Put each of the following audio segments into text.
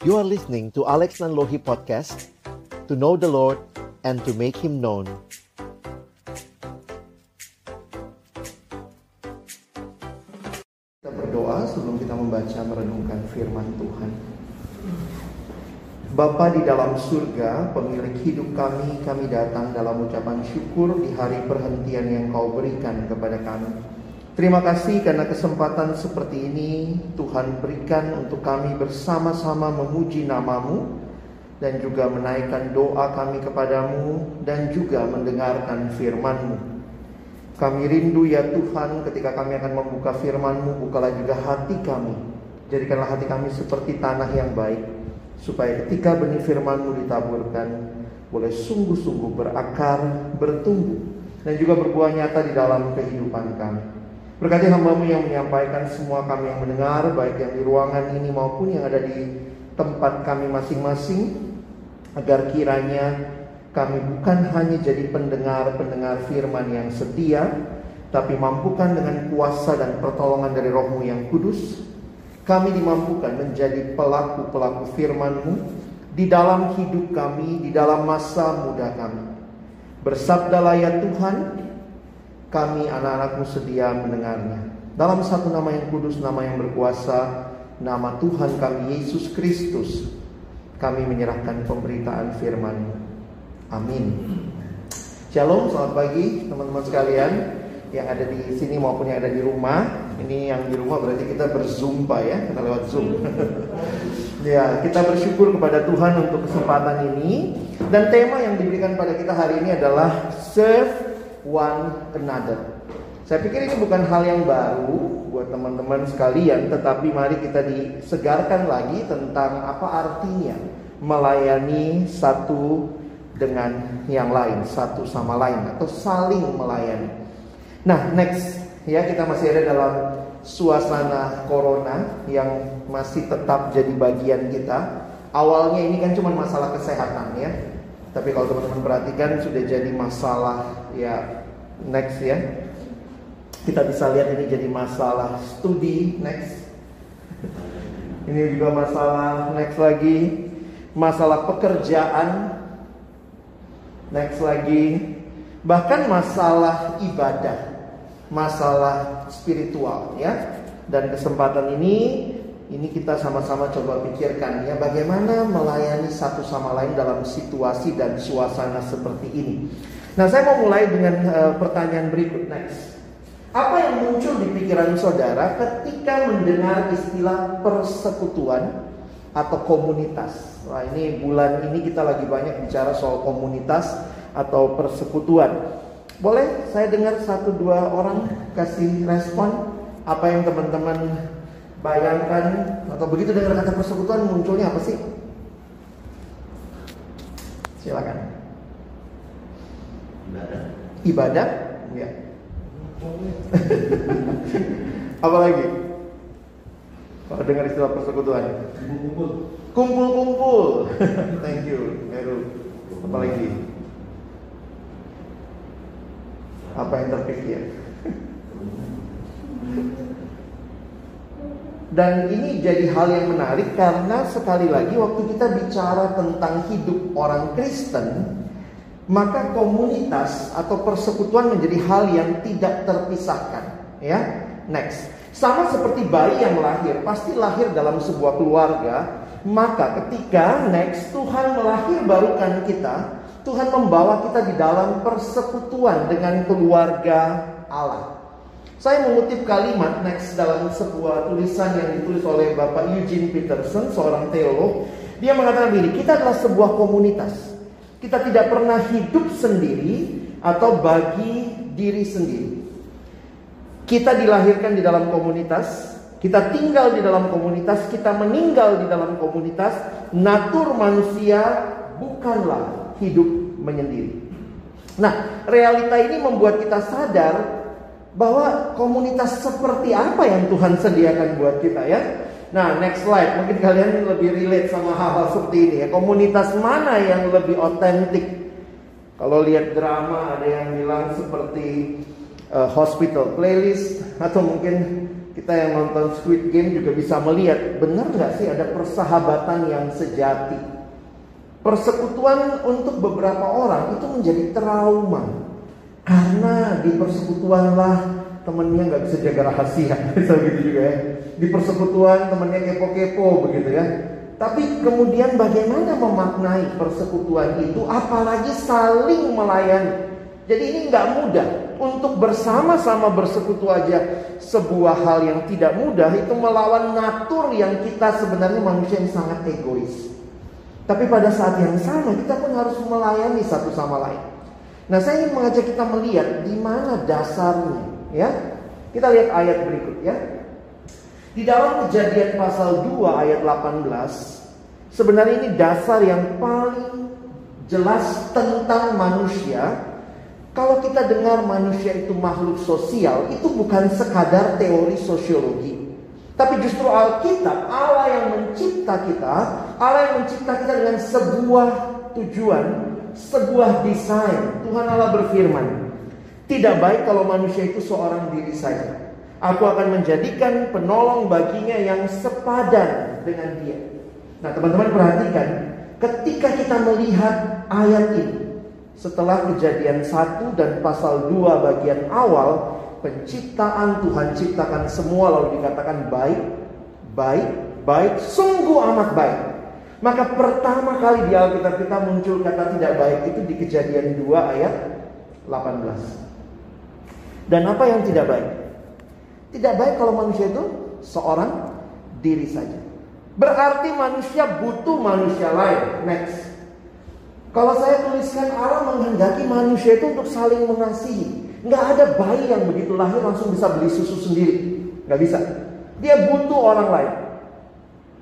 You are listening to Alex Nanlohi Podcast, to know the Lord and to make Him known. Kita berdoa sebelum kita membaca merenungkan firman Tuhan. Bapa di dalam surga, pemilik hidup kami datang dalam ucapan syukur di hari perhentian yang Kau berikan kepada kami. Terima kasih karena kesempatan seperti ini Tuhan berikan untuk kami bersama-sama memuji nama-Mu dan juga menaikkan doa kami kepadamu dan juga mendengarkan firman-Mu. Kami rindu ya Tuhan ketika kami akan membuka firman-Mu, bukalah juga hati kami. Jadikanlah hati kami seperti tanah yang baik, supaya ketika benih firman-Mu ditaburkan, boleh sungguh-sungguh berakar, bertumbuh, dan juga berbuah nyata di dalam kehidupan kami. Berkati hamba-Mu yang menyampaikan, semua kami yang mendengar, baik yang di ruangan ini maupun yang ada di tempat kami masing-masing, agar kiranya kami bukan hanya jadi pendengar-pendengar firman yang setia, tapi mampukan dengan kuasa dan pertolongan dari Roh-Mu yang kudus, kami dimampukan menjadi pelaku-pelaku firman-Mu di dalam hidup kami, di dalam masa muda kami. Bersabdalah ya Tuhan, kami anak-anak-Mu sedia mendengarnya. Dalam satu nama yang kudus, nama yang berkuasa, nama Tuhan kami Yesus Kristus, kami menyerahkan pemberitaan firman-Mu. Amin. Shalom, selamat pagi teman-teman sekalian yang ada di sini maupun yang ada di rumah. Ini yang di rumah berarti kita berzumpa ya, kita lewat Zoom. Ya, kita bersyukur kepada Tuhan untuk kesempatan ini. Dan tema yang diberikan pada kita hari ini adalah serve one another. Saya pikir ini bukan hal yang baru buat teman-teman sekalian, tetapi mari kita disegarkan lagi tentang apa artinya melayani satu dengan yang lain, satu sama lain, atau saling melayani. Nah, next ya, kita masih ada dalam suasana corona yang masih tetap jadi bagian kita. Awalnya ini kan cuma masalah kesehatan ya, tapi kalau teman-teman perhatikan sudah jadi masalah ya. Next ya, kita bisa lihat ini jadi masalah studi. Next, ini juga masalah. Next lagi, masalah pekerjaan. Next lagi, bahkan masalah ibadah, masalah spiritual ya. Dan kesempatan ini kita sama-sama coba pikirkan ya, bagaimana melayani satu sama lain dalam situasi dan suasana seperti ini. Nah, saya mau mulai dengan pertanyaan berikut. Next, apa yang muncul di pikiran saudara ketika mendengar istilah persekutuan atau komunitas? Wah, ini bulan ini kita lagi banyak bicara soal komunitas atau persekutuan. Boleh saya dengar 1-2 orang kasih respon apa yang teman-teman bayangkan, atau begitu dengar kata persekutuan munculnya apa sih? Silakan. Ibadah? Ya. Apa lagi? Kalau dengar istilah persekutuan? Kumpul-kumpul. Thank you, Heru. Apa lagi? Apa yang terpikir? Dan ini jadi hal yang menarik karena sekali lagi waktu kita bicara tentang hidup orang Kristen, maka komunitas atau persekutuan menjadi hal yang tidak terpisahkan ya. Next, sama seperti bayi yang lahir, pasti lahir dalam sebuah keluarga. Maka ketika next Tuhan melahir barukan kita, Tuhan membawa kita di dalam persekutuan dengan keluarga Allah. Saya mengutip kalimat next dalam sebuah tulisan yang ditulis oleh Bapak Eugene Peterson, seorang teolog. Dia mengatakan begini, kita adalah sebuah komunitas. Kita tidak pernah hidup sendiri atau bagi diri sendiri. Kita dilahirkan di dalam komunitas, kita tinggal di dalam komunitas, kita meninggal di dalam komunitas. Natur manusia bukanlah hidup menyendiri. Nah, realita ini membuat kita sadar bahwa komunitas seperti apa yang Tuhan sediakan buat kita ya. Nah, next slide. Mungkin kalian lebih relate sama hal-hal seperti ini ya. Komunitas mana yang lebih otentik? Kalau lihat drama ada yang bilang seperti Hospital Playlist, atau mungkin kita yang nonton Squid Game juga bisa melihat, benar nggak sih ada persahabatan yang sejati? Persekutuan untuk beberapa orang itu menjadi trauma, karena di persekutuan lah temennya nggak bisa jaga rahasia, bisa begitu juga ya. Di persekutuan temennya kepo-kepo begitu ya. Tapi kemudian bagaimana memaknai persekutuan itu, apalagi saling melayani. Jadi ini nggak mudah. Untuk bersama-sama bersekutu aja sebuah hal yang tidak mudah, itu melawan natur yang kita sebenarnya manusia yang sangat egois. Tapi pada saat yang sama kita pun harus melayani satu sama lain. Nah, saya ingin mengajak kita melihat di mana dasarnya, ya. Kita lihat ayat berikut ya. Di dalam Kejadian pasal 2 ayat 18, sebenarnya ini dasar yang paling jelas tentang manusia. Kalau kita dengar manusia itu makhluk sosial, itu bukan sekadar teori sosiologi. Tapi justru Alkitab, Allah yang mencipta kita, Allah yang mencipta kita dengan sebuah tujuan, sebuah desain. Tuhan Allah berfirman, tidak baik kalau manusia itu seorang diri saja. Aku akan menjadikan penolong baginya yang sepadan dengan dia. Nah, teman-teman perhatikan, ketika kita melihat ayat ini, setelah Kejadian 1 dan pasal 2 bagian awal, penciptaan Tuhan ciptakan semua lalu dikatakan baik, baik, baik, sungguh amat baik. Maka pertama kali di Alkitab kita muncul kata tidak baik itu di Kejadian 2 ayat 18. Dan apa yang tidak baik? Tidak baik kalau manusia itu seorang diri saja. Berarti manusia butuh manusia lain. Next. Kalau saya tuliskan Allah menghendaki manusia itu untuk saling mengasihi. Nggak ada bayi yang begitu lahir langsung bisa beli susu sendiri. Nggak bisa. Dia butuh orang lain.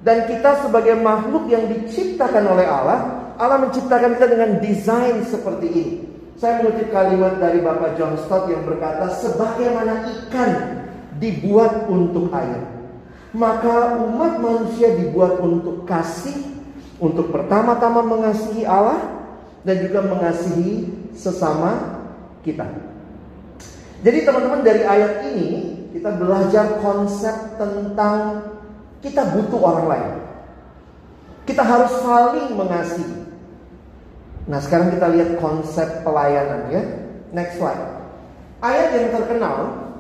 Dan kita sebagai makhluk yang diciptakan oleh Allah, Allah menciptakan kita dengan desain seperti ini. Saya mengutip kalimat dari Bapak John Stott yang berkata, sebagaimana ikan dibuat untuk air, maka umat manusia dibuat untuk kasih, untuk pertama-tama mengasihi Allah dan juga mengasihi sesama kita. Jadi teman-teman, dari ayat ini kita belajar konsep tentang kita butuh orang lain. Kita harus saling mengasihi. Nah, sekarang kita lihat konsep pelayanan ya. Next slide. Ayat yang terkenal,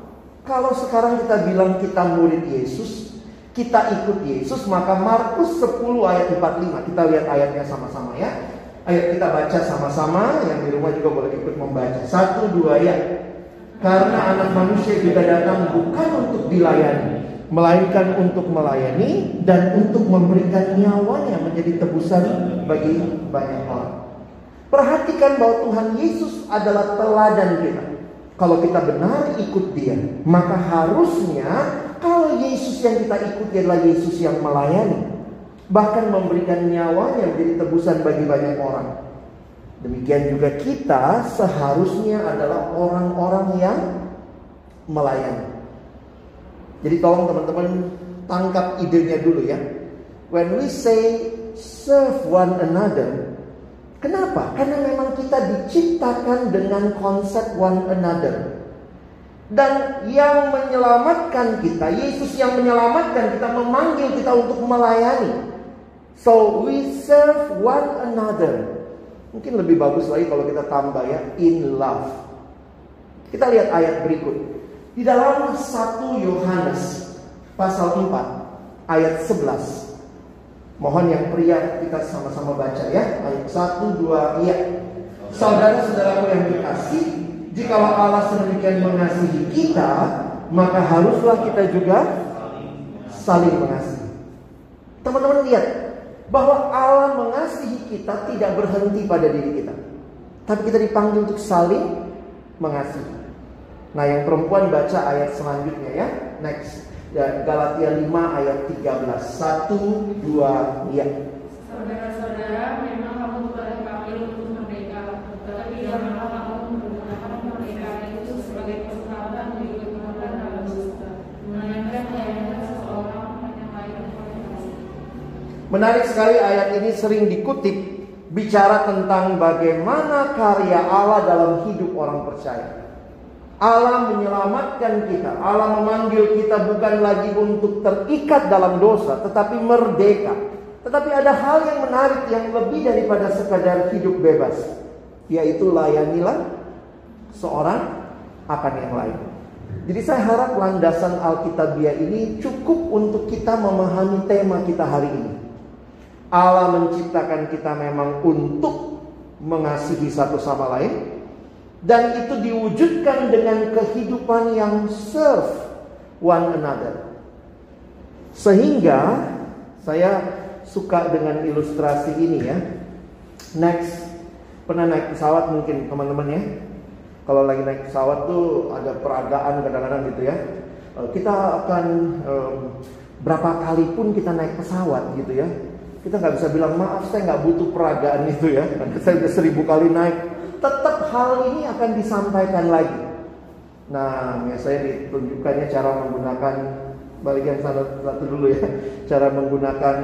kalau sekarang kita bilang kita murid Yesus, kita ikut Yesus, maka Markus 10 ayat 45. Kita lihat ayatnya sama-sama ya. Ayo kita baca sama-sama, yang di rumah juga boleh ikut membaca. 1, 2 ya. Karena anak manusia juga datang bukan untuk dilayani, melainkan untuk melayani dan untuk memberikan nyawanya menjadi tebusan bagi banyak orang. Perhatikan bahwa Tuhan Yesus adalah teladan kita. Kalau kita benar ikut dia, maka harusnya kalau Yesus yang kita ikuti adalah Yesus yang melayani, bahkan memberikan nyawanya menjadi tebusan bagi banyak orang. Demikian juga kita seharusnya adalah orang-orang yang melayani. Jadi tolong teman-teman tangkap idenya dulu ya. When we say serve one another, kenapa? Karena memang kita diciptakan dengan konsep one another. Dan yang menyelamatkan kita, Yesus yang menyelamatkan kita, memanggil kita untuk melayani. So we serve one another. Mungkin lebih bagus lagi kalau kita tambah ya, in love. Kita lihat ayat berikut. Di dalam 1 Yohanes pasal 4 ayat 11. Mohon yang pria kita sama-sama baca ya. Ayat 1, 2, iya. Saudara-saudaraku yang dikasihi, jikalau Allah sedemikian mengasihi kita, maka haruslah kita juga saling mengasihi. Teman-teman lihat bahwa Allah mengasihi kita tidak berhenti pada diri kita, tapi kita dipanggil untuk saling mengasihi. Nah, yang perempuan baca ayat selanjutnya ya. Next. Galatia 5 ayat 13. 1, 2, ya. Saudara-saudara, memang kamu bukan dipanggil untuk merdeka, tetapi janganlah kamu menggunakan kemerdekaan itu sebagai kesempatan mengikuti Tuhan dalam dosa, melainkan layanilah seseorang yang lain oleh kasih. Menarik sekali, ayat ini sering dikutip bicara tentang bagaimana karya Allah dalam hidup orang percaya. Allah menyelamatkan kita. Allah memanggil kita bukan lagi untuk terikat dalam dosa, tetapi merdeka. Tetapi ada hal yang menarik yang lebih daripada sekadar hidup bebas, yaitu layanilah seorang akan yang lain. Jadi saya harap landasan Alkitabiah ini cukup untuk kita memahami tema kita hari ini. Allah menciptakan kita memang untuk mengasihi satu sama lain, dan itu diwujudkan dengan kehidupan yang serve one another. Sehingga saya suka dengan ilustrasi ini ya. Next, pernah naik pesawat mungkin teman-teman ya. Kalau lagi naik pesawat tuh ada peragaan kadang-kadang gitu ya. Kita akan berapa kali pun kita naik pesawat gitu ya. Kita nggak bisa bilang maaf saya nggak butuh peragaan itu ya. Saya udah 1000 kali naik. Tetap hal ini akan disampaikan lagi. Nah, biasanya ditunjukkannya cara menggunakan, balik yang satu dulu ya, cara menggunakan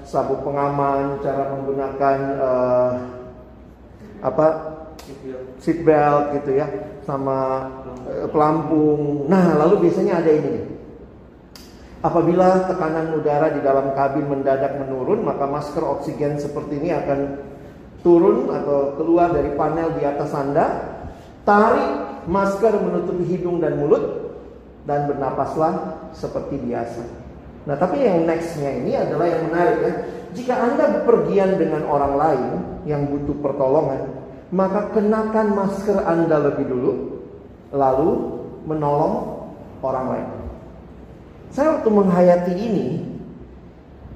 sabuk pengaman, cara menggunakan seatbelt gitu ya, sama pelampung. Nah, lalu biasanya ada ini. Apabila tekanan udara di dalam kabin mendadak menurun, maka masker oksigen seperti ini akan turun atau keluar dari panel di atas Anda. Tarik masker menutupi hidung dan mulut, dan bernapaslah seperti biasa. Nah, tapi yang nextnya ini adalah yang menarik ya. Jika Anda bepergian dengan orang lain yang butuh pertolongan, maka kenakan masker Anda lebih dulu, lalu menolong orang lain. Saya waktu menghayati ini,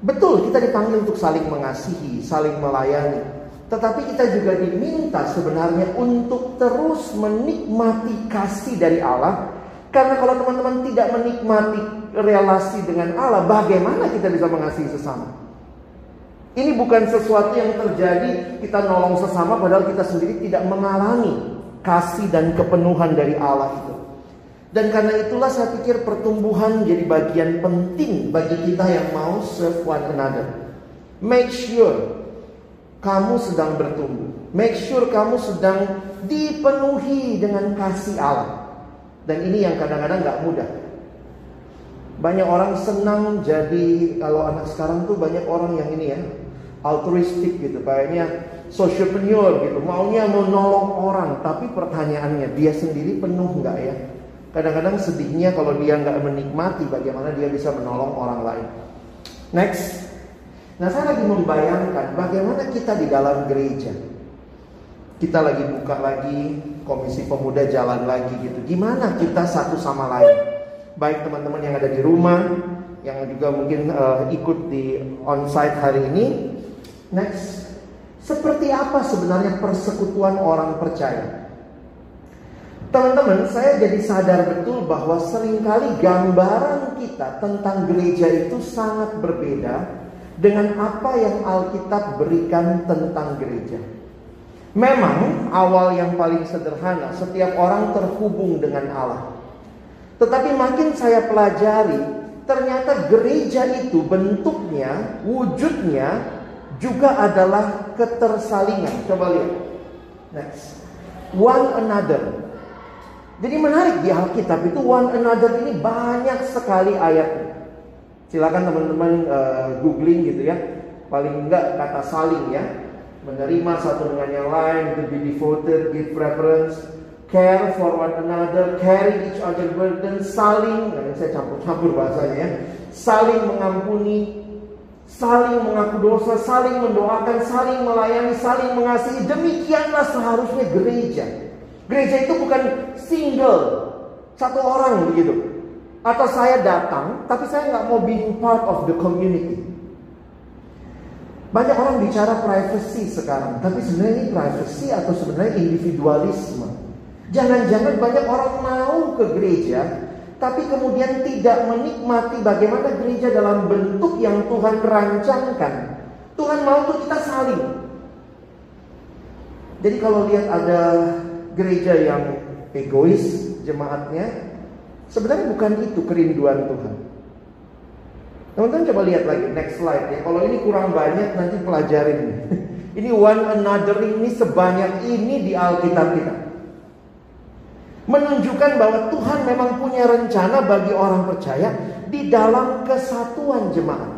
betul kita dipanggil untuk saling mengasihi, saling melayani. Tetapi kita juga diminta sebenarnya untuk terus menikmati kasih dari Allah. Karena kalau teman-teman tidak menikmati relasi dengan Allah, bagaimana kita bisa mengasihi sesama? Ini bukan sesuatu yang terjadi kita nolong sesama padahal kita sendiri tidak mengalami kasih dan kepenuhan dari Allah itu. Dan karena itulah saya pikir pertumbuhan jadi bagian penting bagi kita yang mau serve one another. Make sure kamu sedang bertumbuh. Make sure kamu sedang dipenuhi dengan kasih Allah. Dan ini yang kadang-kadang gak mudah. Banyak orang senang jadi, kalau anak sekarang tuh banyak orang yang ini ya, altruistik gitu, kayaknya sociopreneur gitu, maunya menolong orang. Tapi pertanyaannya, dia sendiri penuh gak ya? Kadang-kadang sedihnya kalau dia gak menikmati bagaimana dia bisa menolong orang lain. Next. Nah, saya lagi membayangkan bagaimana kita di dalam gereja. Kita lagi buka lagi, komisi pemuda jalan lagi gitu. Gimana kita satu sama lain? Baik teman-teman yang ada di rumah, yang juga mungkin ikut di onsite hari ini. Next, seperti apa sebenarnya persekutuan orang percaya? Teman-teman, saya jadi sadar betul bahwa seringkali gambaran kita tentang gereja itu sangat berbeda dengan apa yang Alkitab berikan tentang gereja. Memang awal yang paling sederhana, setiap orang terhubung dengan Allah. Tetapi makin saya pelajari, ternyata gereja itu bentuknya, wujudnya juga adalah ketersalingan. Coba lihat. Next. One another. Jadi menarik di Alkitab itu one another ini banyak sekali ayatnya. Silakan teman-teman googling gitu ya. Paling enggak kata saling ya. Menerima satu dengan yang lain, to be devoted, give preference, care for one another, carry each other burden, saling, nah saya campur-campur bahasanya ya. Saling mengampuni, saling mengaku dosa, saling mendoakan, saling melayani, saling mengasihi. Demikianlah seharusnya gereja. Gereja itu bukan single, satu orang begitu. Atau saya datang, tapi saya nggak mau being part of the community. Banyak orang bicara privacy sekarang, tapi sebenarnya ini privacy atau sebenarnya individualisme. Jangan-jangan banyak orang mau ke gereja, tapi kemudian tidak menikmati bagaimana gereja dalam bentuk yang Tuhan rancangkan. Tuhan mau tuh kita saling. Jadi kalau lihat ada gereja yang egois jemaatnya, sebenarnya bukan itu kerinduan Tuhan. Teman-teman coba lihat lagi, next slide ya. Kalau ini kurang banyak nanti pelajarin. Ini one another ini sebanyak ini di Alkitab kita. Menunjukkan bahwa Tuhan memang punya rencana bagi orang percaya di dalam kesatuan jemaat.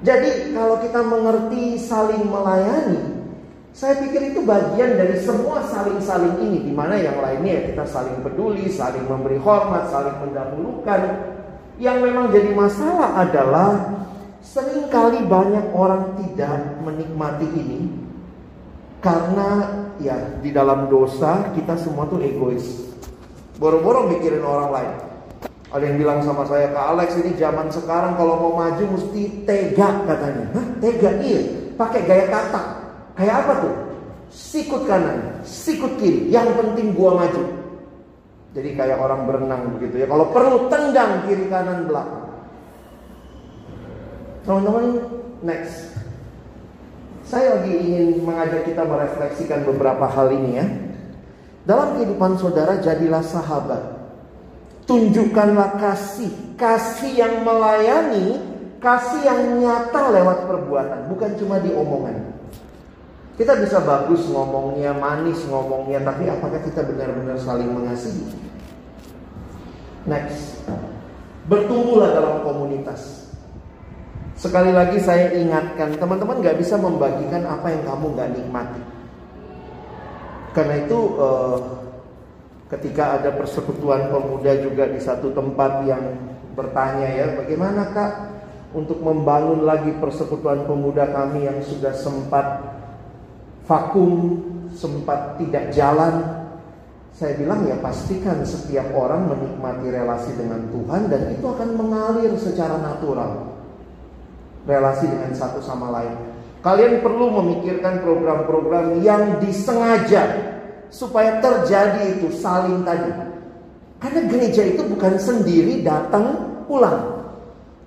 Jadi kalau kita mengerti saling melayani, saya pikir itu bagian dari semua saling-saling ini. Di mana yang lainnya ya kita saling peduli, saling memberi hormat, saling mendahulukan. Yang memang jadi masalah adalah seringkali banyak orang tidak menikmati ini. Karena ya di dalam dosa kita semua tuh egois. Boro-boro mikirin orang lain. Ada yang bilang sama saya, Kak Alex, ini zaman sekarang kalau mau maju mesti tega katanya. Hah, tega? Iya, pakai gaya kata. Kayak apa tuh? Sikut kanan, sikut kiri, yang penting gua maju. Jadi kayak orang berenang begitu ya. Kalau perlu tendang kiri kanan belakang. Teman-teman, next. Saya lagi ingin mengajak kita merefleksikan beberapa hal ini ya. Dalam kehidupan saudara, jadilah sahabat. Tunjukkanlah kasih. Kasih yang melayani, kasih yang nyata lewat perbuatan, bukan cuma di omongan. Kita bisa bagus ngomongnya, manis ngomongnya, tapi apakah kita benar-benar saling mengasihi? Next. Bertumbuhlah dalam komunitas. Sekali lagi saya ingatkan, teman-teman gak bisa membagikan apa yang kamu gak nikmati. Karena itu ketika ada persekutuan pemuda juga di satu tempat yang bertanya ya, bagaimana Kak untuk membangun lagi persekutuan pemuda kami yang sudah sempat vakum, sempat tidak jalan. Saya bilang ya pastikan setiap orang menikmati relasi dengan Tuhan dan itu akan mengalir secara natural. Relasi dengan satu sama lain. Kalian perlu memikirkan program-program yang disengaja supaya terjadi itu saling tadi. Karena gereja itu bukan sendiri datang pulang.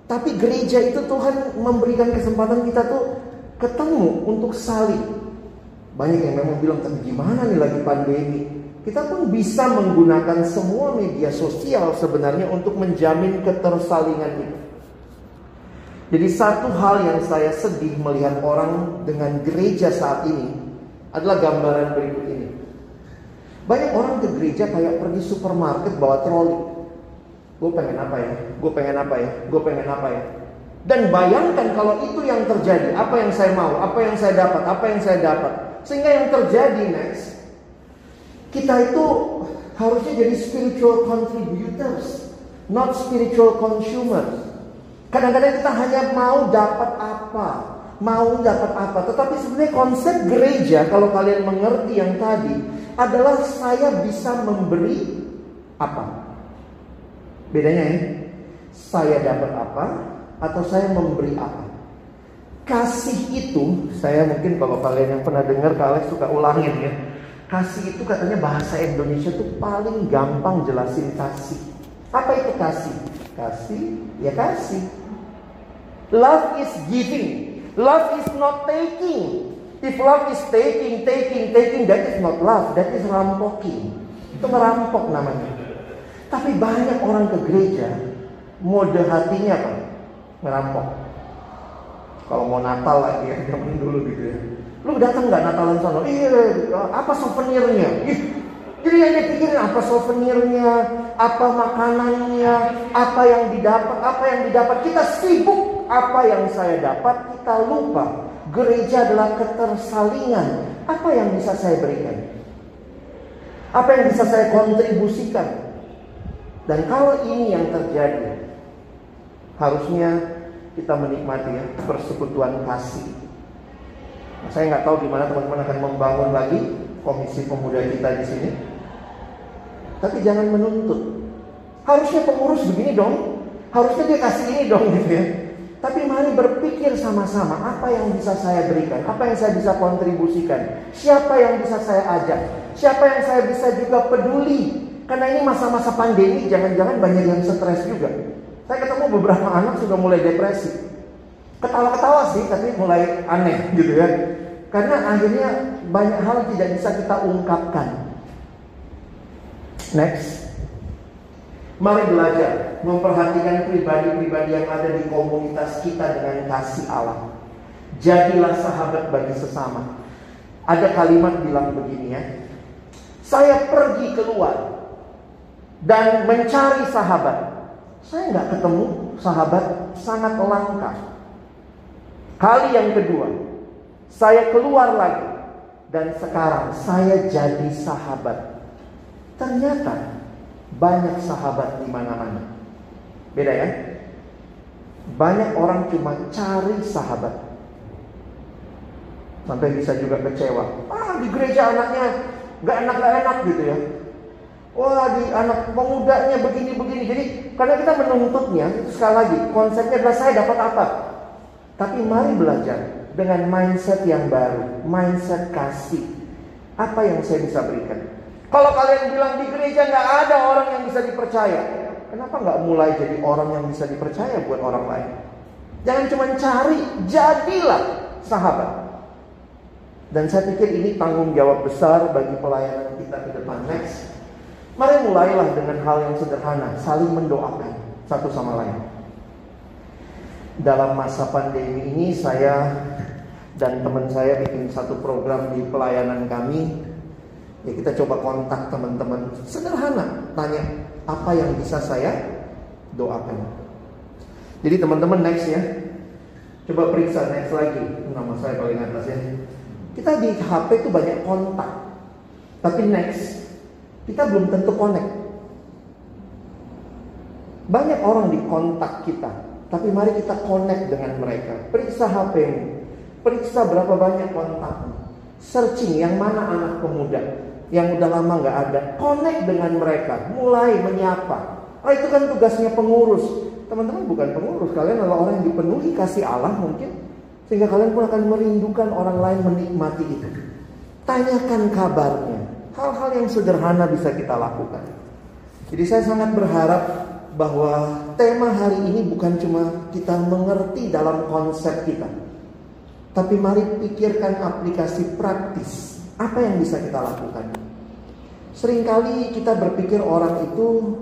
Tapi gereja itu Tuhan memberikan kesempatan kita tuh ketemu untuk saling. Banyak yang memang bilang, tapi gimana nih lagi pandemi? Kita pun bisa menggunakan semua media sosial sebenarnya untuk menjamin ketersalingan itu. Jadi satu hal yang saya sedih melihat orang dengan gereja saat ini adalah gambaran berikut ini. Banyak orang ke gereja kayak pergi supermarket bawa troli. Gue pengen apa ya? Gue pengen apa ya? Gue pengen apa ya? Dan bayangkan kalau itu yang terjadi, apa yang saya mau, apa yang saya dapat, apa yang saya dapat. Sehingga yang terjadi next, kita itu harusnya jadi spiritual contributors, not spiritual consumers. Kadang-kadang kita hanya mau dapat apa, tetapi sebenarnya konsep gereja kalau kalian mengerti yang tadi adalah saya bisa memberi apa. Bedanya ya, saya dapat apa atau saya memberi apa. Kasih itu, saya mungkin kalau kalian yang pernah dengar, kalian suka ulangin ya. Kasih itu katanya bahasa Indonesia tuh paling gampang jelasin kasih. Apa itu kasih? Kasih, ya kasih. Love is giving. Love is not taking. If love is taking, that is not love. That is rampoking. Itu merampok namanya. Tapi banyak orang ke gereja, mode hatinya apa? Merampok. Kalau mau Natal lagi ya, zaman dulu gitu ya. Lu datang nggak Natalan sana? Iya, apa souvenirnya? Jadi yang dipikirin apa souvenirnya, apa makanannya, apa yang didapat. Kita sibuk apa yang saya dapat, kita lupa. Gereja adalah ketersalingan. Apa yang bisa saya berikan? Apa yang bisa saya kontribusikan? Dan kalau ini yang terjadi, harusnya kita menikmati ya persekutuan kasih. Saya nggak tahu gimana teman-teman akan membangun lagi komisi pemuda kita di sini. Tapi jangan menuntut. Harusnya pengurus begini dong. Harusnya dia kasih ini dong gitu ya. Tapi mari berpikir sama-sama apa yang bisa saya berikan, apa yang saya bisa kontribusikan, siapa yang bisa saya ajak, siapa yang saya bisa juga peduli. Karena ini masa-masa pandemi, jangan-jangan banyak yang stres juga. Saya ketemu beberapa anak sudah mulai depresi. Ketawa-ketawa sih, tapi mulai aneh gitu ya. Karena akhirnya banyak hal tidak bisa kita ungkapkan. Next. Mari belajar memperhatikan pribadi-pribadi yang ada di komunitas kita dengan kasih Allah. Jadilah sahabat bagi sesama. Ada kalimat bilang begini ya. Saya pergi keluar dan mencari sahabat. Saya nggak ketemu sahabat, sangat langka. Kali yang kedua, saya keluar lagi dan sekarang saya jadi sahabat. Ternyata banyak sahabat di mana-mana. Beda ya? Banyak orang cuma cari sahabat, sampai bisa juga kecewa. Di gereja anaknya gak enak gitu ya. Wah, di anak pemudanya begini-begini. Jadi karena kita menuntutnya, sekali lagi konsepnya adalah saya dapat apa. Tapi mari belajar dengan mindset yang baru, mindset kasih. Apa yang saya bisa berikan? Kalau kalian bilang di gereja gak ada orang yang bisa dipercaya, kenapa gak mulai jadi orang yang bisa dipercaya buat orang lain? Jangan cuma cari, jadilah sahabat. Dan saya pikir ini tanggung jawab besar bagi pelayanan kita ke depan. Next, mari mulailah dengan hal yang sederhana, saling mendoakan satu sama lain. Dalam masa pandemi ini saya dan teman saya bikin satu program di pelayanan kami. Ya, kita coba kontak teman-teman sederhana, tanya apa yang bisa saya doakan. Jadi teman-teman next ya, coba periksa next lagi. Nama saya paling atas ya. Kita di HP itu banyak kontak, tapi next kita belum tentu connect. Banyak orang di kontak kita, tapi mari kita connect dengan mereka. Periksa HP-mu, periksa berapa banyak kontakmu, searching yang mana anak pemuda yang udah lama gak ada, connect dengan mereka, mulai menyapa. Itu kan tugasnya pengurus. Teman-teman bukan pengurus, kalian adalah orang yang dipenuhi kasih Allah mungkin, sehingga kalian pun akan merindukan orang lain menikmati itu. Tanyakan kabarnya. Hal-hal yang sederhana bisa kita lakukan. Jadi saya sangat berharap bahwa tema hari ini bukan cuma kita mengerti dalam konsep kita, tapi mari pikirkan aplikasi praktis. Apa yang bisa kita lakukan? Seringkali kita berpikir orang itu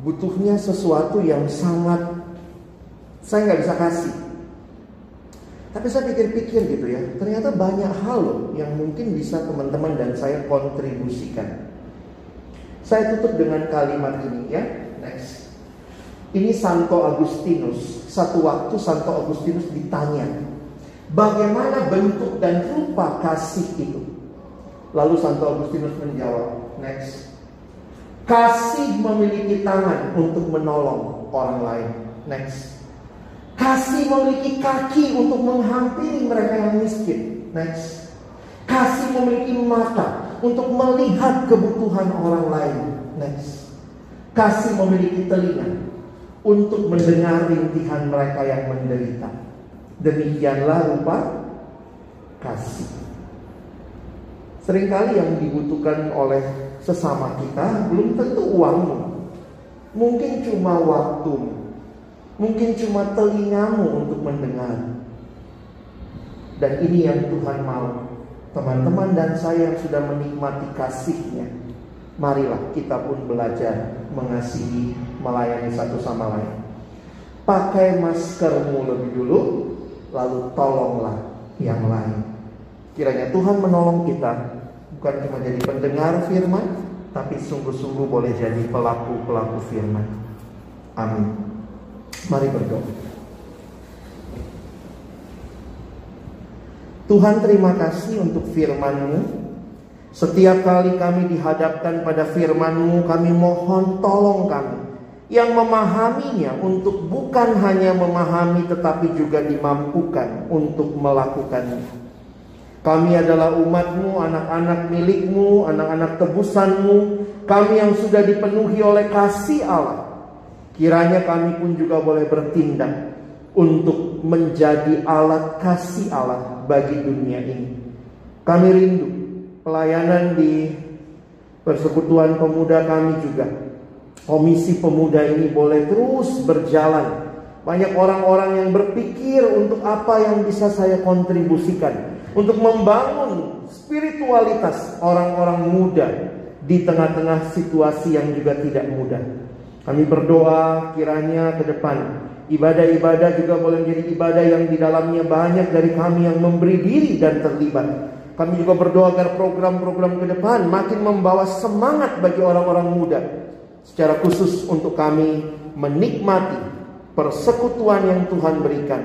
butuhnya sesuatu yang sangat saya nggak bisa kasih. Tapi saya pikir-pikir gitu ya, ternyata banyak hal loh yang mungkin bisa teman-teman dan saya kontribusikan. Saya tutup dengan kalimat ini ya. Next. Ini Santo Agustinus. Satu waktu Santo Agustinus ditanya, bagaimana bentuk dan rupa kasih itu? Lalu Santo Agustinus menjawab, next. Kasih memiliki tangan untuk menolong orang lain. Next. Kasih memiliki kaki untuk menghampiri mereka yang miskin. Next. Kasih memiliki mata untuk melihat kebutuhan orang lain. Next. Kasih memiliki telinga untuk mendengar rintihan mereka yang menderita. Demikianlah rupa kasih. Seringkali yang dibutuhkan oleh sesama kita belum tentu uangmu, mungkin cuma waktumu, mungkin cuma telingamu untuk mendengar. Dan ini yang Tuhan mau. Teman-teman dan saya yang sudah menikmati kasih-Nya, marilah kita pun belajar mengasihi, melayani satu sama lain. Pakai maskermu lebih dulu, lalu tolonglah yang lain. Kiranya Tuhan menolong kita, bukan cuma jadi pendengar firman, tapi sungguh-sungguh boleh jadi pelaku-pelaku firman. Amin. Mari berdoa. Tuhan, terima kasih untuk firman-Mu. Setiap kali kami dihadapkan pada firman-Mu, kami mohon tolong kami yang memahaminya untuk bukan hanya memahami tetapi juga dimampukan untuk melakukannya. Kami adalah umat-Mu, anak-anak milik-Mu, anak-anak tebusan-Mu. Kami yang sudah dipenuhi oleh kasih Allah. Kiranya kami pun juga boleh bertindak untuk menjadi alat kasih Allah bagi dunia ini. Kami rindu pelayanan di Persekutuan Pemuda kami juga. Komisi Pemuda ini boleh terus berjalan. Banyak orang-orang yang berpikir untuk apa yang bisa saya kontribusikan untuk membangun spiritualitas orang-orang muda di tengah-tengah situasi yang juga tidak mudah. Kami berdoa kiranya ke depan ibadah-ibadah juga boleh menjadi ibadah yang di dalamnya banyak dari kami yang memberi diri dan terlibat. Kami juga berdoa agar program-program ke depan makin membawa semangat bagi orang-orang muda. Secara khusus untuk kami menikmati persekutuan yang Tuhan berikan,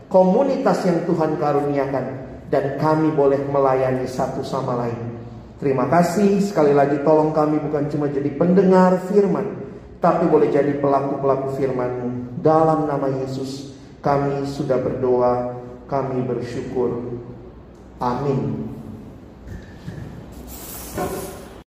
komunitas yang Tuhan karuniakan, dan kami boleh melayani satu sama lain. Terima kasih sekali lagi, tolong kami bukan cuma jadi pendengar firman, tapi boleh jadi pelaku-pelaku firman-Mu. Dalam nama Yesus kami sudah berdoa, kami bersyukur. Amin.